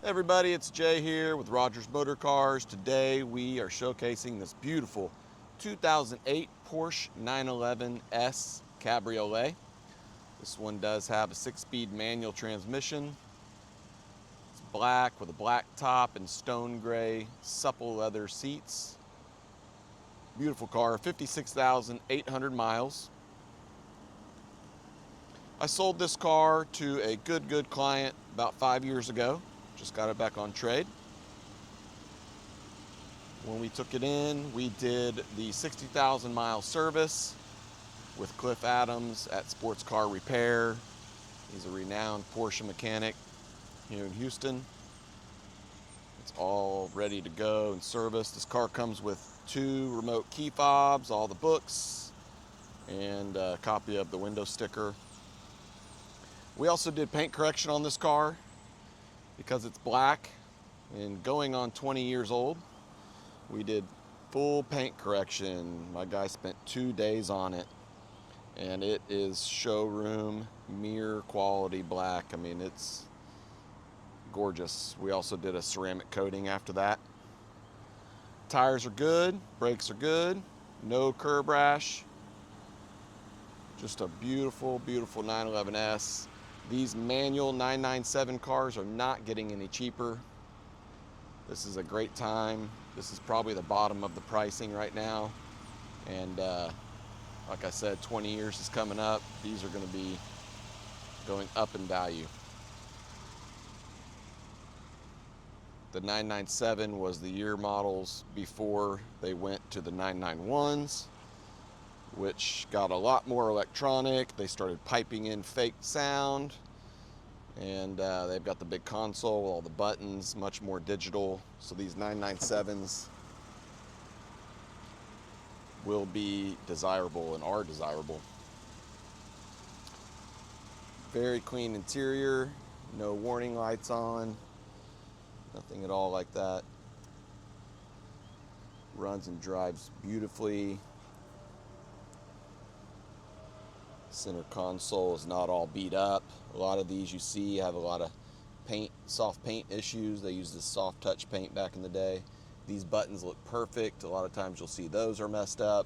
Hey everybody, it's Jay here with Rogers Motor Cars. Today we are showcasing this beautiful 2008 Porsche 911S Cabriolet. This one does have a 6-speed manual transmission. It's black with a black top and stone gray supple leather seats. Beautiful car, 56,800 miles. I sold this car to a good client about 5 years ago. Just got it back on trade. When we took it in, we did the 60,000 mile service with Cliff Adams at Sports Car Repair. He's a renowned Porsche mechanic here in Houston. It's all ready to go and service. This car comes with 2 remote key fobs, all the books, and a copy of the window sticker. We also did paint correction on this car because it's black and going on 20 years old. We did full paint correction. My guy spent 2 days on it, and it is showroom mirror quality black. I mean, it's gorgeous. We also did a ceramic coating after that. Tires are good, brakes are good, no curb rash. Just a beautiful 911S. These manual 997 cars are not getting any cheaper. This is a great time. This is probably the bottom of the pricing right now. And like I said, 20 years is coming up. These are going to be going up in value. The 997 was the year models before they went to the 991s, which got a lot more electronic. They started piping in fake sound. And they've got the big console, all the buttons, much more digital. So these 997s will be desirable and are desirable. Very clean interior, no warning lights on, nothing at all like that. Runs and drives beautifully. Center console is not all beat up. A lot of these you see have a lot of soft paint issues. They used this soft touch paint back in the day. These buttons look perfect. A lot of times you'll see those are messed up.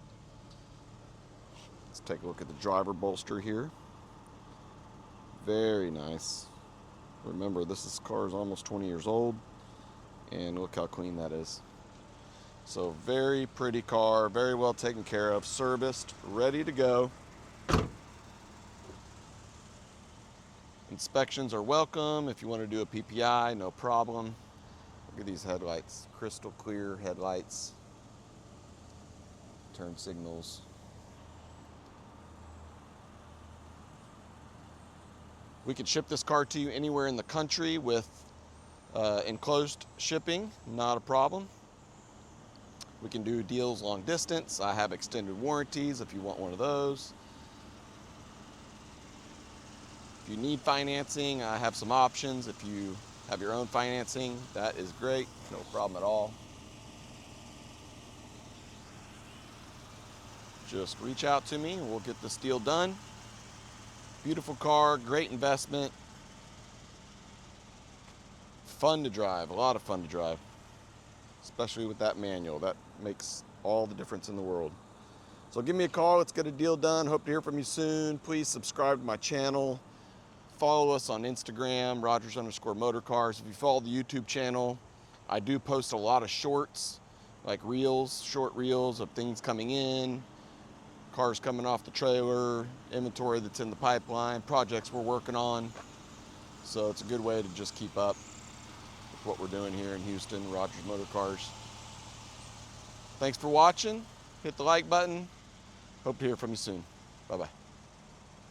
Let's take a look at the driver bolster here. Very nice. Remember, this car is almost 20 years old, and look how clean that is. So very pretty car, very well taken care of, serviced, ready to go. Inspections are welcome. If you want to do a PPI, no problem. Look at these headlights, crystal clear headlights, turn signals. We can ship this car to you anywhere in the country with enclosed shipping, not a problem. We can do deals long distance. I have extended warranties if you want one of those. If you need financing, I have some options. If you have your own financing, that is great, no problem at all. Just reach out to me and we'll get this deal done. Beautiful car, great investment. Fun to drive, a lot of fun to drive, especially with that manual. That makes all the difference in the world. So give me a call, let's get a deal done. Hope to hear from you soon. Please subscribe to my channel. Follow us on Instagram, Rogers_Motorcars. If you follow the YouTube channel, I do post a lot of shorts, like reels, short reels of things coming in, cars coming off the trailer, inventory that's in the pipeline, projects we're working on. So it's a good way to just keep up with what we're doing here in Houston, Rogers Motor Cars. Thanks for watching. Hit the like button. Hope to hear from you soon. Bye-bye.